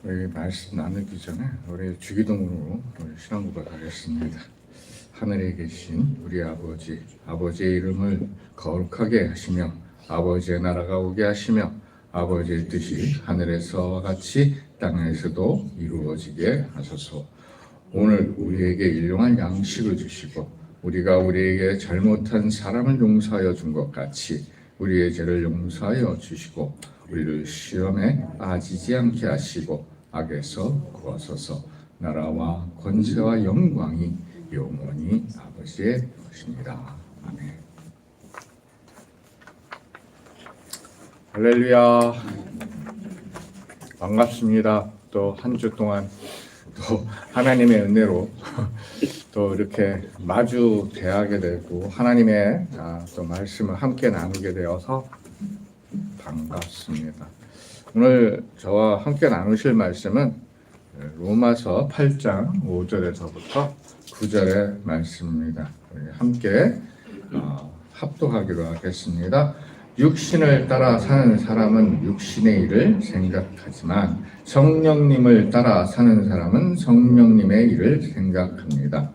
우리 말씀 나누기 전에 우리 주기도문으로 우리 신앙 고백하겠습니다. 하늘에 계신 우리 아버지, 아버지의 이름을 거룩하게 하시며 아버지의 나라가 오게 하시며 아버지의 뜻이 하늘에서와 같이 땅에서도 이루어지게 하소서. 오늘 우리에게 일용할 양식을 주시고 우리가 우리에게 잘못한 사람을 용서하여 준 것 같이 우리의 죄를 용서하여 주시고 우리를 시험에 빠지지 않게 하시고 악에서 구하소서. 나라와 권세와 영광이 영원히 아버지의 것입니다. 아멘. 할렐루야. 반갑습니다. 또 한 주 동안 또 하나님의 은혜로 또 이렇게 마주 대하게 되고 하나님의 또 말씀을 함께 나누게 되어서 반갑습니다. 오늘 저와 함께 나누실 말씀은 로마서 8장 5절에서부터 9절의 말씀입니다. 우리 함께 합독하기로 하겠습니다. 육신을 따라 사는 사람은 육신의 일을 생각하지만 성령님을 따라 사는 사람은 성령님의 일을 생각합니다.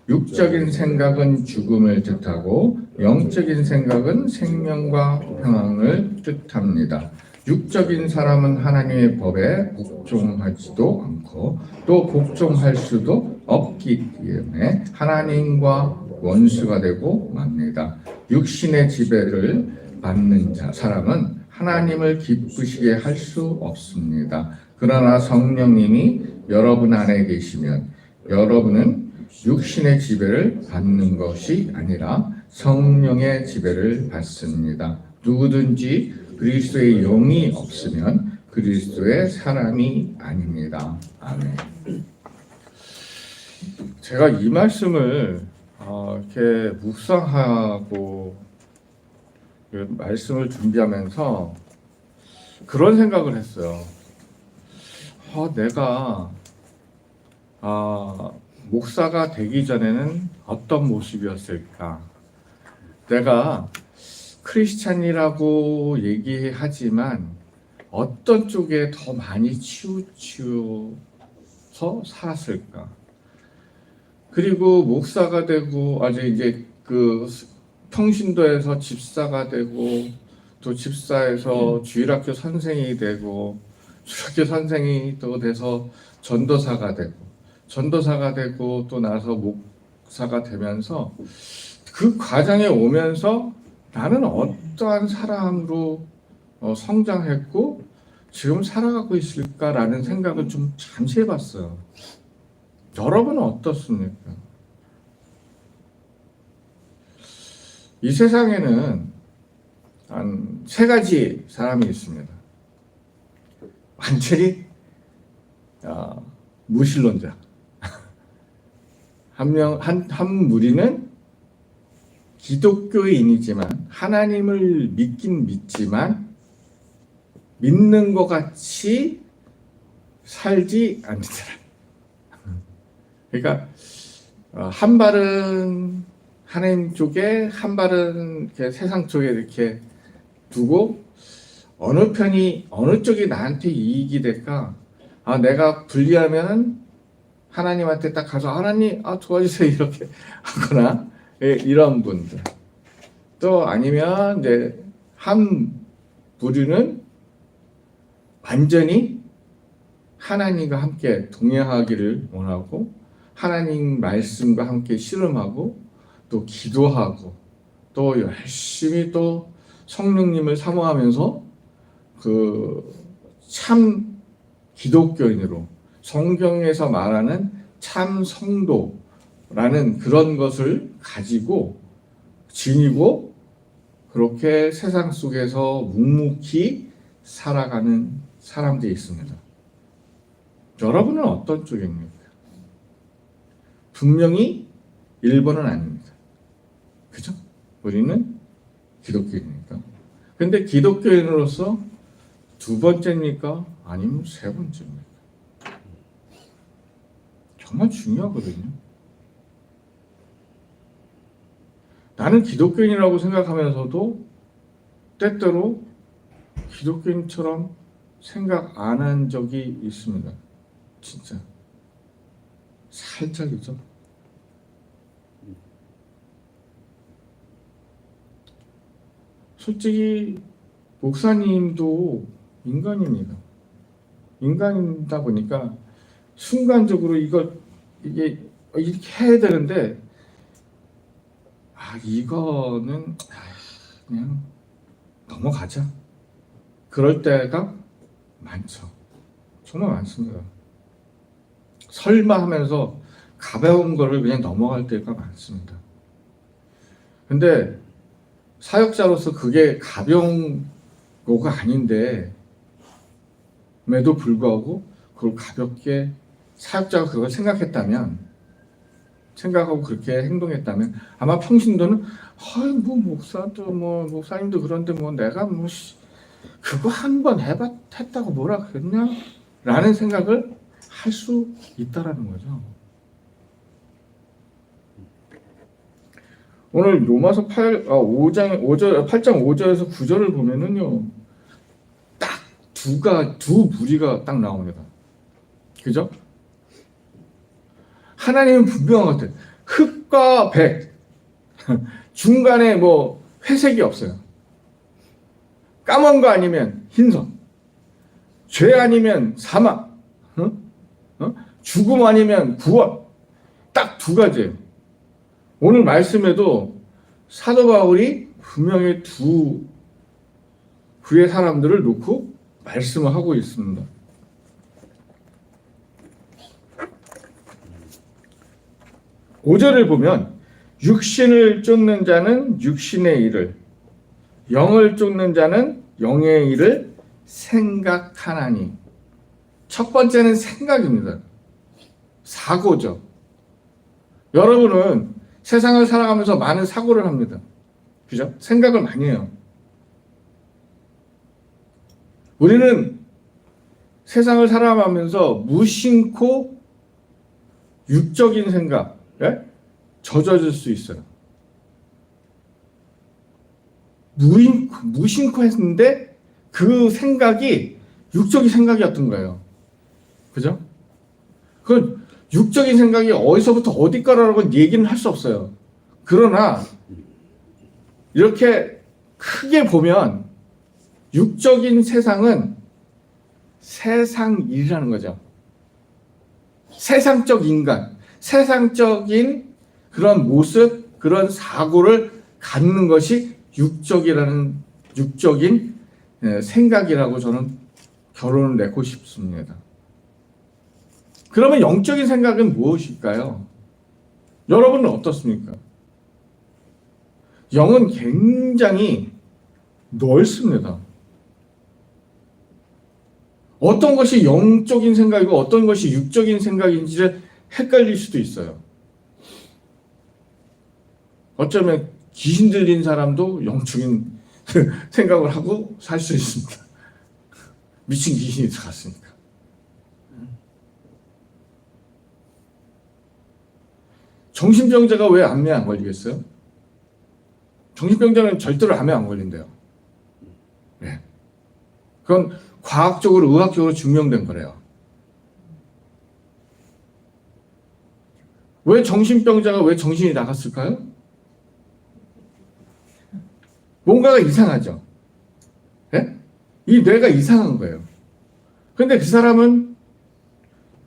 육적인 생각은 죽음을 뜻하고 영적인 생각은 생명과 평안을 뜻합니다. 육적인 사람은 하나님의 법에 복종하지도 않고 또 복종할 수도 없기 때문에 하나님과 원수가 되고 맙니다. 육신의 지배를 받는 사람은 하나님을 기쁘시게 할 수 없습니다. 그러나 성령님이 여러분 안에 계시면 여러분은 육신의 지배를 받는 것이 아니라 성령의 지배를 받습니다. 누구든지 그리스도의 영이 없으면 그리스도의 사람이 아닙니다. 아멘. 제가 이 말씀을 이렇게 묵상하고 말씀을 준비하면서 그런 생각을 했어요. 내가 목사가 되기 전에는 어떤 모습이었을까? 내가 크리스찬이라고 얘기하지만 어떤 쪽에 더 많이 치우쳐서 살았을까? 그리고 목사가 되고 이제 그 평신도에서 집사가 되고 또 집사에서 주일학교 선생이 되고 주일학교 선생이 또 돼서 전도사가 되고 또 나서 목사가 되면서 그 과정에 오면서 나는 어떠한 사람으로 성장했고 지금 살아가고 있을까라는 생각을 좀 잠시 해봤어요. 여러분은 어떻습니까? 이 세상에는 한 세 가지 사람이 있습니다. 완전히 무신론자. 한 무리는 기독교인이지만 하나님을 믿긴 믿지만 믿는 것 같이 살지 않는 사람. 그러니까 한 발은 하나님 쪽에 한 발은 이렇게 세상 쪽에 이렇게 두고 어느 쪽이 나한테 이익이 될까? 내가 불리하면 하나님한테 딱 가서 하나님 도와주세요 이렇게 하거나 이런 분들. 또 아니면 이제 한 부류는 완전히 하나님과 함께 동행하기를 원하고 하나님 말씀과 함께 씨름하고 또 기도하고 또 열심히 또 성령님을 사모하면서 그 참 기독교인으로 성경에서 말하는 참 성도라는 그런 것을 가지고 지니고 그렇게 세상 속에서 묵묵히 살아가는 사람들이 있습니다. 여러분은 어떤 쪽입니까? 분명히 1번은 아닙니다. 그죠? 우리는 기독교인입니까? 근데 기독교인으로서 2번째입니까? 아니면 3번째입니까? 정말 중요하거든요. 나는 기독교인이라고 생각하면서도 때때로 기독교인처럼 생각 안 한 적이 있습니다. 진짜 살짝이죠. 솔직히 목사님도 인간입니다. 인간이다 보니까 순간적으로 이게 이렇게 해야 되는데 이거는 그냥 넘어가자. 그럴 때가 많죠. 정말 많습니다. 설마 하면서 가벼운 거를 그냥 넘어갈 때가 많습니다. 근데 사역자로서 그게 가벼운 거가 아닌데 에도 불구하고 그걸 가볍게 사역자가 그걸 생각하고 그렇게 행동했다면 아마 평신도는 뭐 목사님도 그런데 뭐 내가 그거 한 번 했다고 뭐라 그랬냐? 라는 생각을 할 수 있다라는 거죠. 오늘 로마서 8장 5절에서 9절을 보면은요, 딱 두 무리가 딱 나옵니다. 그죠? 하나님은 분명한 것 같아요. 흑과 백, 중간에 뭐 회색이 없어요. 까만 거 아니면 흰색, 죄 아니면 사망, 죽음 아니면 구원. 딱 두 가지예요. 오늘 말씀에도 사도 바울이 분명히 두 부의 사람들을 놓고 말씀을 하고 있습니다. 5절을 보면 육신을 쫓는 자는 육신의 일을, 영을 쫓는 자는 영의 일을 생각하나니. 첫 번째는 생각입니다. 사고죠. 여러분은 세상을 살아가면서 많은 사고를 합니다. 그죠? 생각을 많이 해요. 우리는 세상을 살아가면서 무심코 육적인 생각에 젖어질 수 있어요. 무심코 했는데 그 생각이 육적인 생각이었던 거예요. 그죠? 그 육적인 생각이 어디서부터 어디까라고 얘기는 할 수 없어요. 그러나 이렇게 크게 보면 육적인 세상은 세상 일이라는 거죠. 세상적 인간, 세상적인 그런 모습, 그런 사고를 갖는 것이 육적인 생각이라고 저는 결론을 내고 싶습니다. 그러면 영적인 생각은 무엇일까요? 여러분은 어떻습니까? 영은 굉장히 넓습니다. 어떤 것이 영적인 생각이고 어떤 것이 육적인 생각인지를 헷갈릴 수도 있어요. 어쩌면 귀신 들린 사람도 영적인 생각을 하고 살 수 있습니다. 미친 귀신이 들어갔으니까. 정신병자가 왜 암에 안 걸리겠어요? 정신병자는 절대로 암에 안 걸린대요. 네. 그건 과학적으로, 의학적으로 증명된 거래요. 왜 정신병자가 왜 정신이 나갔을까요? 뭔가가 이상하죠. 네? 이 뇌가 이상한 거예요. 근데 그 사람은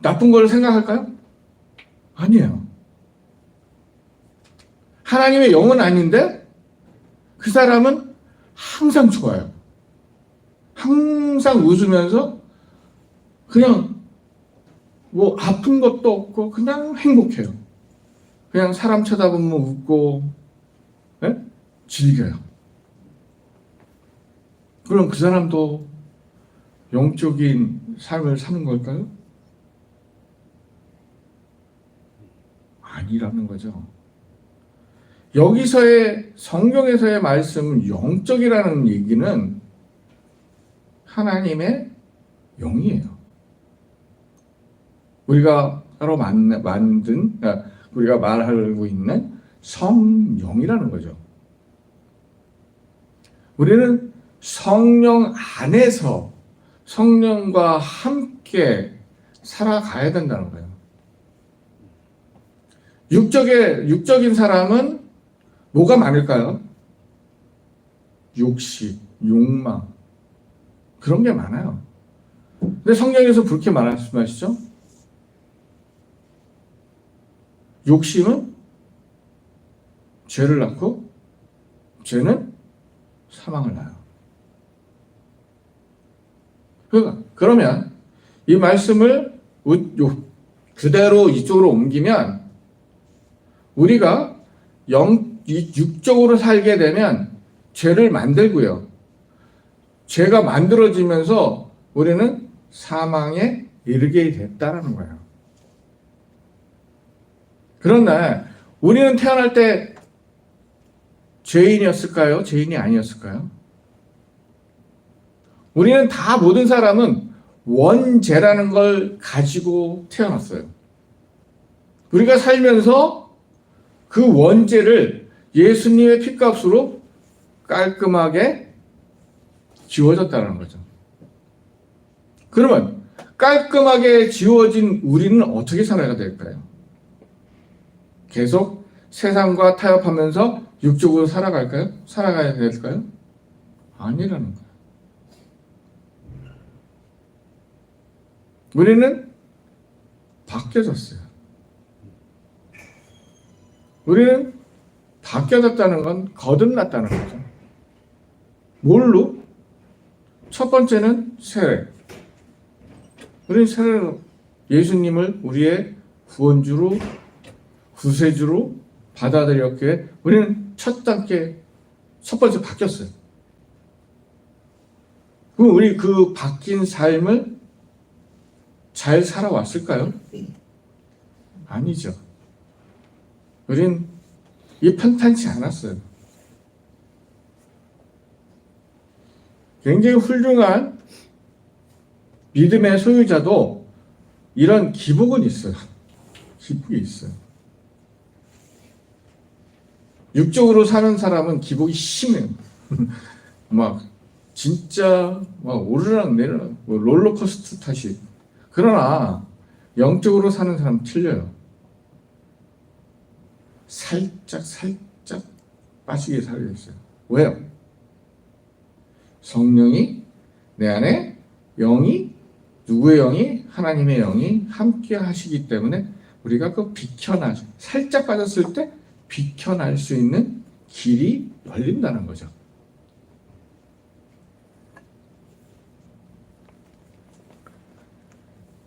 나쁜 걸 생각할까요? 아니에요. 하나님의 영은 아닌데 그 사람은 항상 좋아요. 항상 웃으면서 그냥 뭐 아픈 것도 없고 그냥 행복해요. 그냥 사람 쳐다보면 웃고 즐겨요. 그럼 그 사람도 영적인 삶을 사는 걸까요? 아니라는 거죠. 여기서의 성경에서의 말씀 영적이라는 얘기는 하나님의 영이에요. 우리가 따로 우리가 말하고 있는 성령이라는 거죠. 우리는 성령 안에서 성령과 함께 살아가야 된다는 거예요. 육적인 사람은 뭐가 많을까요? 욕심, 욕망, 그런 게 많아요. 근데 성경에서 그렇게 말씀하시죠? 욕심은 죄를 낳고 죄는 사망을 낳아요. 그러면 이 말씀을 그대로 이쪽으로 옮기면 우리가 육적으로 살게 되면 죄를 만들고요. 죄가 만들어지면서 우리는 사망에 이르게 됐다는 거예요. 그런데 우리는 태어날 때 죄인이었을까요? 죄인이 아니었을까요? 우리는 다 모든 사람은 원죄라는 걸 가지고 태어났어요. 우리가 살면서 그 원죄를 예수님의 피값으로 깔끔하게 지워졌다는 거죠. 그러면 깔끔하게 지워진 우리는 어떻게 살아야 될까요? 계속 세상과 타협하면서 육적으로 살아가야 될까요? 아니라는 거예요. 우리는 바뀌어졌어요. 우리는 바뀌어졌다는 건 거듭났다는 거죠. 뭘로? 첫 번째는 세례. 우리는 세례로 예수님을 우리의 구원주로, 구세주로 받아들였기에 우리는 첫 번째 바뀌었어요. 그럼 우리 그 바뀐 삶을 잘 살아왔을까요? 아니죠. 우린 편탄치 않았어요. 굉장히 훌륭한 믿음의 소유자도 이런 기복은 있어요. 기복이 있어요. 육적으로 사는 사람은 기복이 심해요. 진짜 오르락 내리락 롤러코스터 타시. 그러나 영적으로 사는 사람은 틀려요. 살짝 빠지게 살고 있어요. 왜요? 성령이 내 안에 누구의 영이? 하나님의 영이 함께 하시기 때문에 우리가 살짝 빠졌을 때 비켜날 수 있는 길이 열린다는 거죠.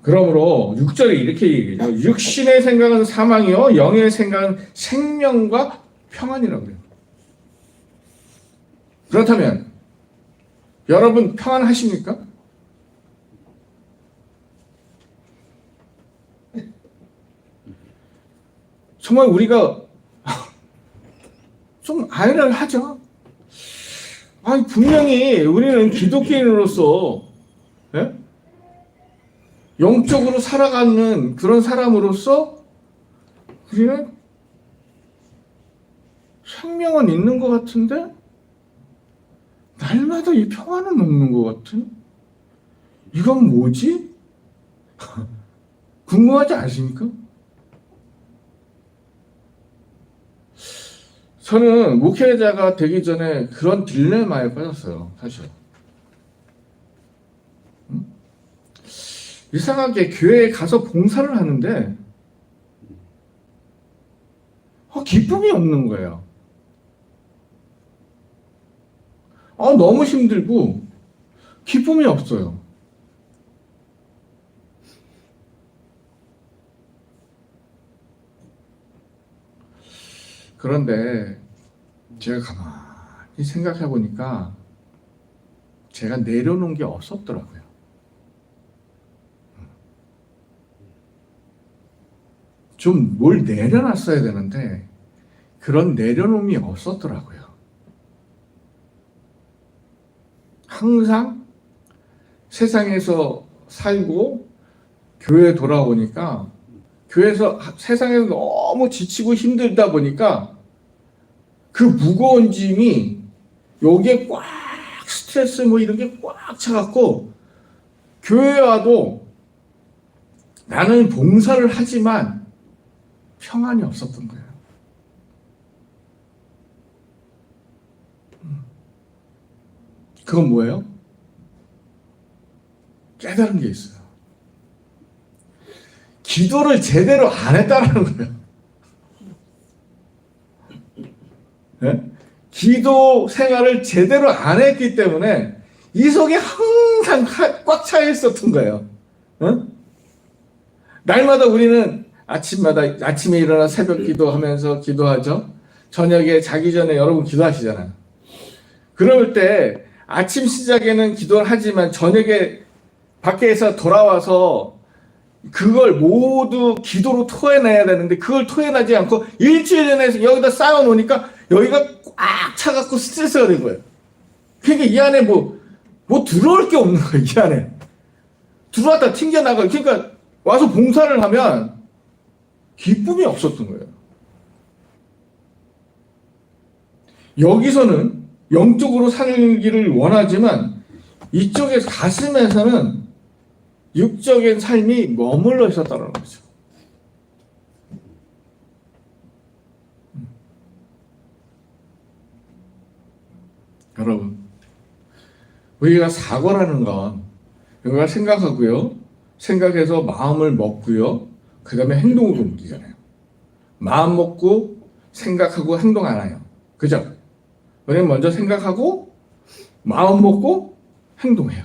그러므로 6절에 이렇게 얘기해요. 육신의 생각은 사망이요 영의 생각은 생명과 평안이라고 해요. 그렇다면 여러분 평안하십니까? 정말 우리가 좀 아이를 하죠. 분명히 우리는 기독교인으로서 영적으로 살아가는 그런 사람으로서 우리는 생명은 있는 것 같은데 날마다 이 평안은 없는 것 같은? 이건 뭐지? 궁금하지 않으십니까? 저는 목회자가 되기 전에 그런 딜레마에 빠졌어요, 사실. 이상하게 교회에 가서 봉사를 하는데 기쁨이 없는 거예요. 너무 힘들고 기쁨이 없어요. 그런데 제가 가만히 생각해 보니까 제가 내려놓은 게 없었더라고요. 좀 뭘 내려놨어야 되는데 그런 내려놓음이 없었더라고요. 항상 세상에서 살고 교회에 돌아오니까 교회에서 세상에서 너무 지치고 힘들다 보니까 그 무거운 짐이 여기에 꽉 스트레스 이런 게 꽉 차갖고 교회 와도 나는 봉사를 하지만 평안이 없었던 거예요. 그건 뭐예요? 깨달은 게 있어요. 기도를 제대로 안 했다는 거예요. 네? 기도 생활을 제대로 안 했기 때문에 이 속에 항상 꽉 차 있었던 거예요. 어? 날마다 우리는 아침에 일어나 새벽 기도하면서 기도하죠. 저녁에 자기 전에 여러분 기도하시잖아요. 그럴 때 아침 시작에는 기도를 하지만 저녁에 밖에서 돌아와서 그걸 모두 기도로 토해내야 되는데 그걸 토해내지 않고 일주일 내내 여기다 쌓아놓으니까 여기가 꽉 차갖고 스트레스가 된 거예요. 그러니까 이 안에 뭐 들어올 게 없는 거예요. 이 안에 들어왔다 튕겨나가. 그러니까 와서 봉사를 하면 기쁨이 없었던 거예요. 여기서는 영적으로 살기를 원하지만 이쪽에 가슴에서는 육적인 삶이 머물러 있었다는 거죠. 여러분, 우리가 사고라는 건 우리가 생각하고요. 생각해서 마음을 먹고요. 그 다음에 행동으로 옮기잖아요. 마음 먹고 생각하고 행동 안 해요. 그죠? 우리는 먼저 생각하고 마음 먹고 행동해요.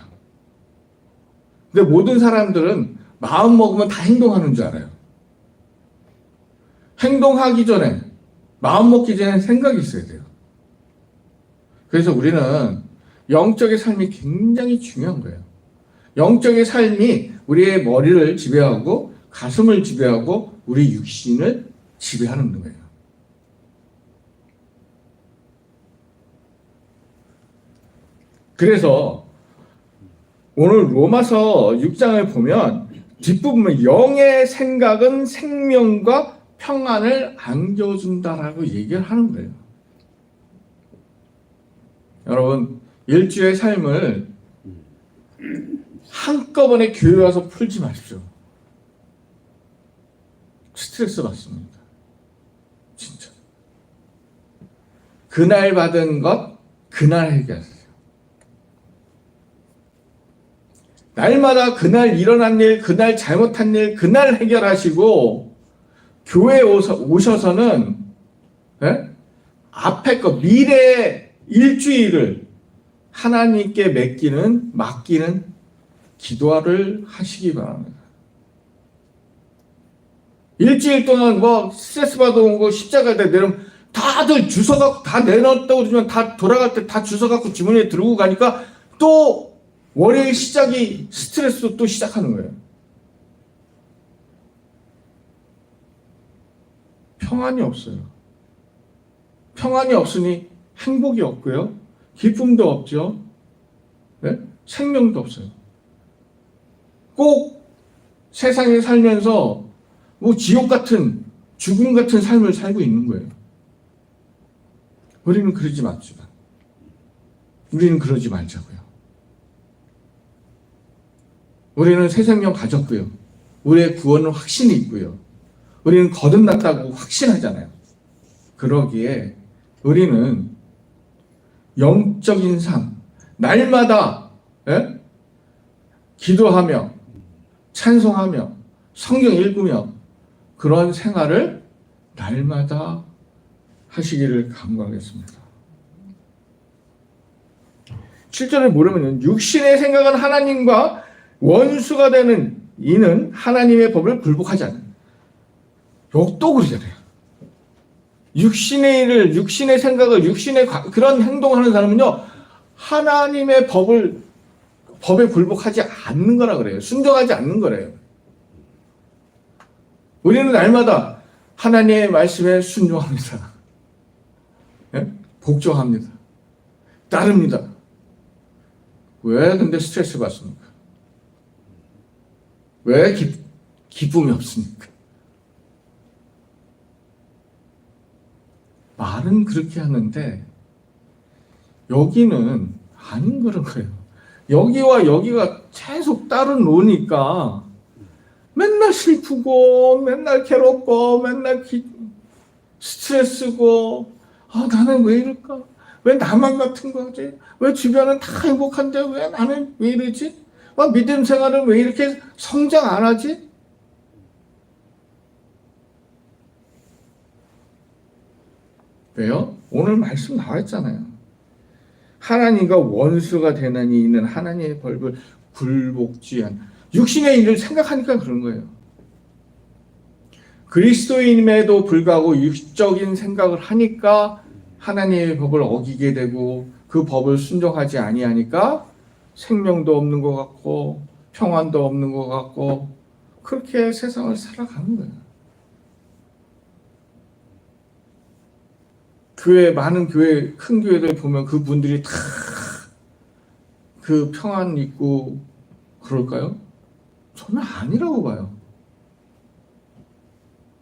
근데 모든 사람들은 마음 먹으면 다 행동하는 줄 알아요. 행동하기 전에, 마음 먹기 전에 생각이 있어야 돼요. 그래서 우리는 영적의 삶이 굉장히 중요한 거예요. 영적의 삶이 우리의 머리를 지배하고 가슴을 지배하고 우리 육신을 지배하는 거예요. 그래서 오늘 로마서 6장을 보면 뒷부분에 영의 생각은 생명과 평안을 안겨준다라고 얘기를 하는 거예요. 여러분, 일주의 삶을 한꺼번에 교회 와서 풀지 마십시오. 스트레스 받습니다. 진짜. 그날 받은 것, 그날 해결하세요. 날마다 그날 일어난 일, 그날 잘못한 일, 그날 해결하시고 교회에 오셔서는 앞에 거, 미래의 일주일을 하나님께 맡기는 기도를 하시기 바랍니다. 일주일 동안 스트레스 받아온 거 십자가에 내려면 다들 주워갖고 다 내놨다고 그러지만 다 돌아갈 때 다 주워갖고 주머니에 들고 가니까 또 월요일 시작이 스트레스로 또 시작하는 거예요. 평안이 없어요. 평안이 없으니 행복이 없고요. 기쁨도 없죠. 네? 생명도 없어요. 꼭 세상에 살면서 지옥 같은, 죽음 같은 삶을 살고 있는 거예요. 우리는 그러지 맙시다. 우리는 그러지 말자고요. 우리는 새 생명 가졌고요. 우리의 구원은 확신이 있고요. 우리는 거듭났다고 확신하잖아요. 그러기에 우리는 영적인 삶, 날마다 기도하며 찬송하며 성경 읽으며 그런 생활을 날마다 하시기를 간구하겠습니다. 7절을 보려면 육신의 생각은 하나님과 원수가 되는 이는 하나님의 법을 굴복하지 않아요. 또 그러잖아요. 육신의 일을, 육신의 생각을, 육신의 그런 행동을 하는 사람은요, 하나님의 법에 굴복하지 않는 거라 그래요. 순종하지 않는 거래요. 우리는 날마다 하나님의 말씀에 순종합니다. 복종합니다. 따릅니다. 왜 근데 스트레스 받습니까? 왜 기쁨이 없습니까? 말은 그렇게 하는데 여기는 아닌 그런 거예요. 여기와 여기가 계속 따로 노니까 맨날 슬프고 맨날 괴롭고 맨날 스트레스고, 나는 왜 이럴까? 왜 나만 같은 거지? 왜 주변은 다 행복한데 왜 나는 왜 이러지? 믿음 생활은 왜 이렇게 성장 안 하지? 왜요? 오늘 말씀 나와 있잖아요. 하나님과 원수가 되나니 이는 하나님의 벌을 굴복지한 육신의 일을 생각하니까 그런 거예요. 그리스도인임에도 불구하고 육적인 생각을 하니까 하나님의 법을 어기게 되고 그 법을 순종하지 아니하니까 생명도 없는 것 같고 평안도 없는 것 같고 그렇게 세상을 살아가는 거예요. 많은 큰 교회들 보면 그분들이 다 그 평안 있고 그럴까요? 저는 아니라고 봐요.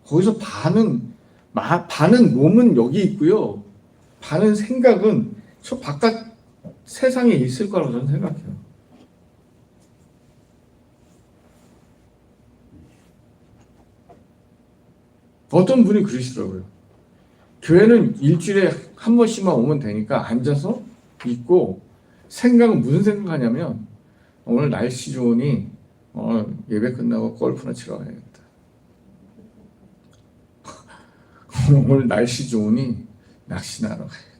거기서 반은 몸은 여기 있고요. 반은 생각은 저 바깥 세상에 있을 거라고 저는 생각해요. 어떤 분이 그러시더라고요. 교회는 일주일에 한 번씩만 오면 되니까 앉아서 있고 생각은 무슨 생각하냐면 오늘 날씨 좋으니 예배 끝나고 골프나 치러 가야겠다. 오늘 날씨 좋으니 낚시나 하러 가야겠다.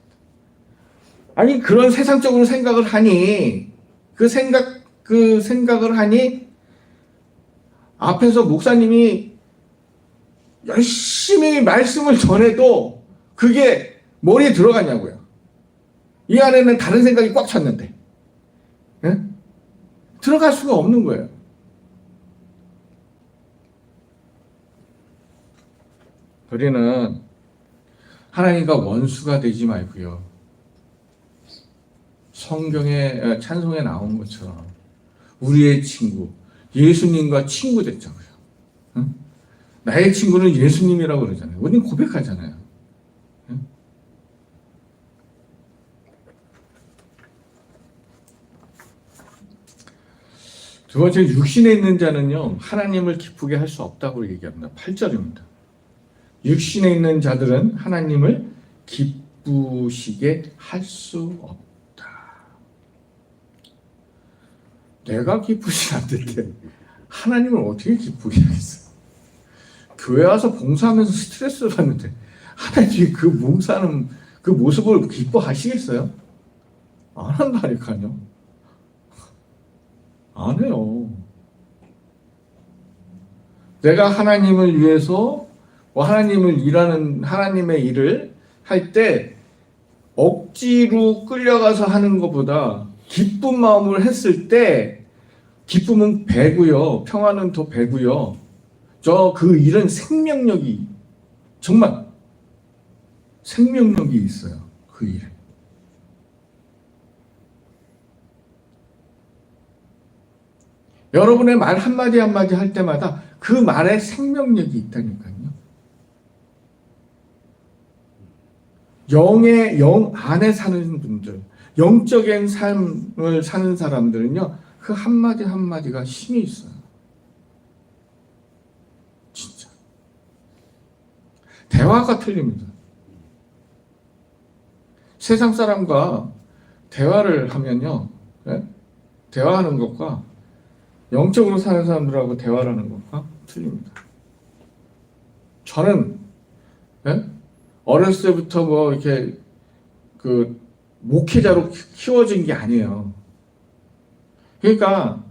아니 그런 세상적으로 생각을 하니 그 생각을 하니 앞에서 목사님이 열심히 말씀을 전해도 그게 머리에 들어가냐고요. 이 안에는 다른 생각이 꽉 찼는데 들어갈 수가 없는 거예요. 우리는 하나님과 원수가 되지 말고요. 성경에 찬송에 나온 것처럼 우리의 친구 예수님과 친구 됐자고요. 나의 친구는 예수님이라고 그러잖아요. 우리는 고백하잖아요. 두 번째, 육신에 있는 자는요 하나님을 기쁘게 할 수 없다고 얘기합니다. 8절입니다. 육신에 있는 자들은 하나님을 기쁘시게 할 수 없다. 내가 기쁘지 않는데 하나님을 어떻게 기쁘게 하겠어요? 교회 와서 봉사하면서 스트레스를 받는데 하나님이 그 봉사하는 그 모습을 기뻐하시겠어요? 안 한다니까요. 안 해요. 내가 하나님을 위해서 하나님의 일을 할 때 억지로 끌려가서 하는 것보다 기쁜 마음으로 했을 때 기쁨은 배고요. 평안은 더 배고요. 그 일은 정말 생명력이 있어요. 그 일에. 여러분의 말 한마디 한마디 할 때마다 그 말에 생명력이 있다니까요. 영 안에 사는 분들, 영적인 삶을 사는 사람들은요, 그 한마디 한마디가 힘이 있어요. 진짜. 대화가 틀립니다. 세상 사람과 대화를 하면요, 대화하는 것과 영적으로 사는 사람들하고 대화를 하는 것과 틀립니다. 저는 어렸을 때부터 이렇게 목회자로 키워진 게 아니에요. 그러니까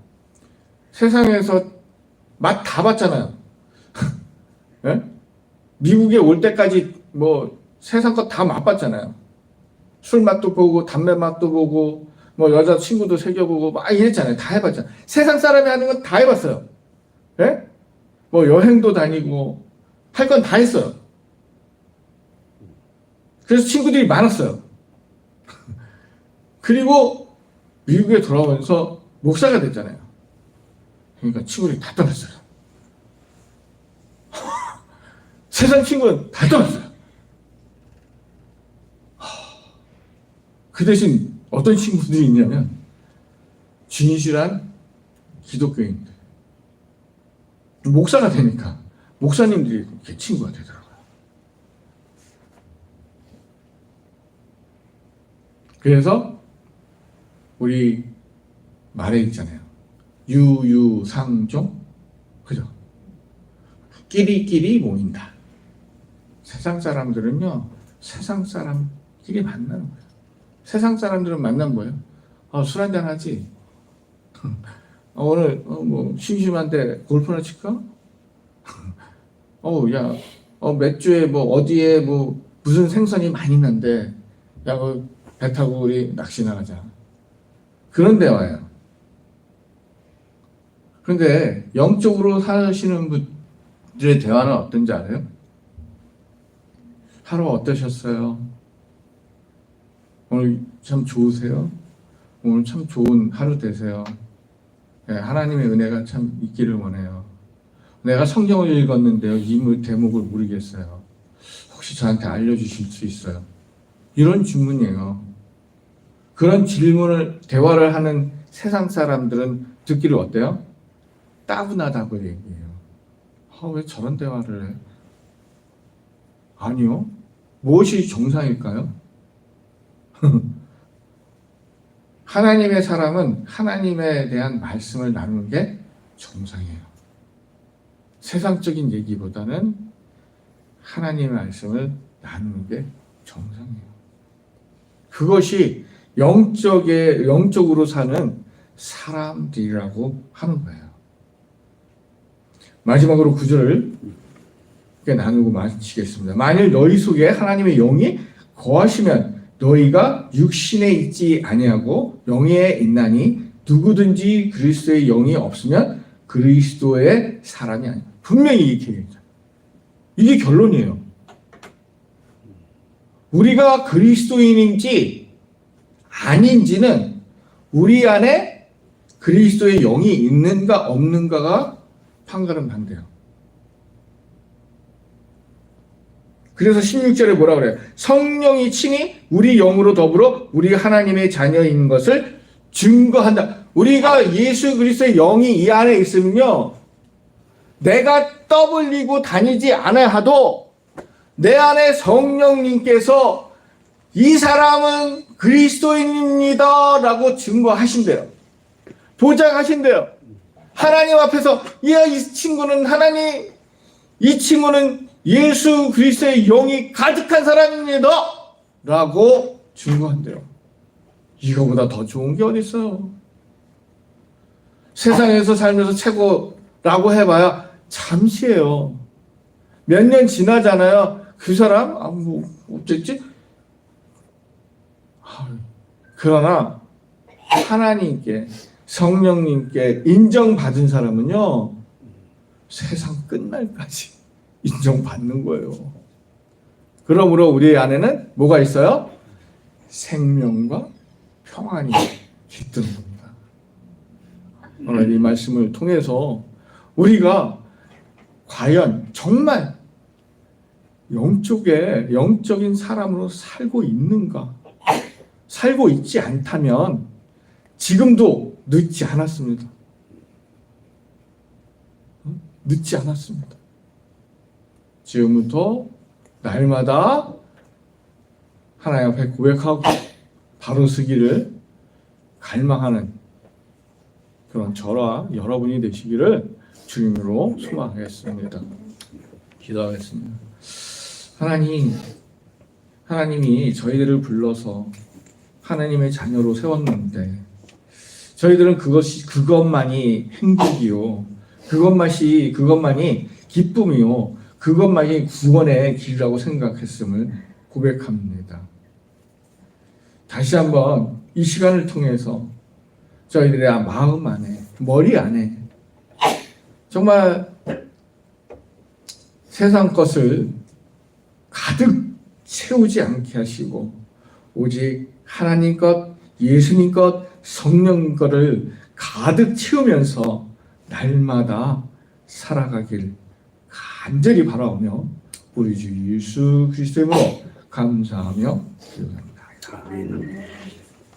세상에서 맛 다 봤잖아요. 미국에 올 때까지 세상 것 다 맛봤잖아요. 술 맛도 보고 담배 맛도 보고 여자 친구도 새겨보고 막 이랬잖아요. 다 해봤잖아요. 세상 사람이 하는 건 다 해봤어요. 여행도 다니고 할 건 다 했어요. 그래서 친구들이 많았어요. 그리고 미국에 돌아오면서 목사가 됐잖아요. 그러니까 친구들이 다 떠났어요. 세상 친구는 다 떠났어요. 그 대신 어떤 친구들이 있냐면 진실한 기독교인들. 목사가 되니까 목사님들이 이렇게 친구가 되더라고요. 그래서 우리 말에 있잖아요. 유유상종, 그죠? 끼리끼리 모인다. 세상 사람들은요, 세상 사람끼리 만나는 거예요. 세상 사람들은 만나는 거예요. 술 한잔 하지. 오늘 뭐 심심한데 골프나 칠까? 야, 몇 주에 뭐 어디에 뭐 무슨 생선이 많이 난데, 야, 배 타고 우리 낚시 나가자. 그런 대화예요. 그런데 영적으로 사시는 분들의 대화는 어떤지 알아요? 하루 어떠셨어요? 오늘 참 좋으세요? 오늘 참 좋은 하루 되세요. 네, 하나님의 은혜가 참 있기를 원해요. 내가 성경을 읽었는데요, 이 대목을 모르겠어요. 혹시 저한테 알려주실 수 있어요? 이런 질문이에요. 그런 질문을, 대화를 하는 세상 사람들은 듣기를 어때요? 따분하다고 얘기해요. 왜 저런 대화를 해? 아니요. 무엇이 정상일까요? 하나님의 사람은 하나님에 대한 말씀을 나누는 게 정상이에요. 세상적인 얘기보다는 하나님의 말씀을 나누는 게 정상이에요. 그것이 영적으로 사는 사람들이라고 하는 거예요. 마지막으로 9절을 나누고 마치겠습니다. 만일 너희 속에 하나님의 영이 거하시면 너희가 육신에 있지 아니하고 영에 있나니 누구든지 그리스도의 영이 없으면 그리스도의 사람이 아니야. 분명히 이렇게 얘기해요. 이게 결론이에요. 우리가 그리스도인인지 아닌지는 우리 안에 그리스도의 영이 있는가 없는가가 판가름한대요. 그래서 16절에 뭐라 그래요? 성령이 친히 우리 영으로 더불어 우리 하나님의 자녀인 것을 증거한다. 우리가 예수 그리스도의 영이 이 안에 있으면요, 내가 떠벌리고 다니지 않아야 하도 내 안에 성령님께서 이 사람은 그리스도인입니다 라고 증거하신대요. 보장하신대요. 하나님 앞에서 야, 이 친구는 이 친구는 예수 그리스도의 영이 가득한 사람입니다 라고 증거한대요. 이거보다 더 좋은 게 어디 있어요? 세상에서 살면서 최고라고 해봐야 잠시예요. 몇 년 지나잖아요. 그 사람 뭐 어쨌지? 그러나 하나님께, 성령님께 인정받은 사람은요, 세상 끝날까지 인정받는 거예요. 그러므로 우리 안에는 뭐가 있어요? 생명과 평안이 깃드는 겁니다. 오늘 이 말씀을 통해서 우리가 과연 정말 영적인 사람으로 살고 있는가? 살고 있지 않다면 지금도 늦지 않았습니다. 늦지 않았습니다. 지금부터 날마다 하나님 앞에 고백하고 바로 서기를 갈망하는 그런 저와 여러분이 되시기를 주님으로 소망하겠습니다. 기도하겠습니다. 하나님이 저희들을 불러서 하나님의 자녀로 세웠는데 저희들은 그것만이 행복이요, 그것만이 기쁨이요, 그것만이 구원의 길이라고 생각했음을 고백합니다. 다시 한번 이 시간을 통해서 저희들의 마음 안에, 머리 안에 정말 세상 것을 가득 채우지 않게 하시고 오직 하나님 것, 예수님 것, 성령 것을 가득 채우면서 날마다 살아가길 간절히 바라오며 우리 주 예수 그리스도의 이름으로 감사하며 기도합니다. 아멘.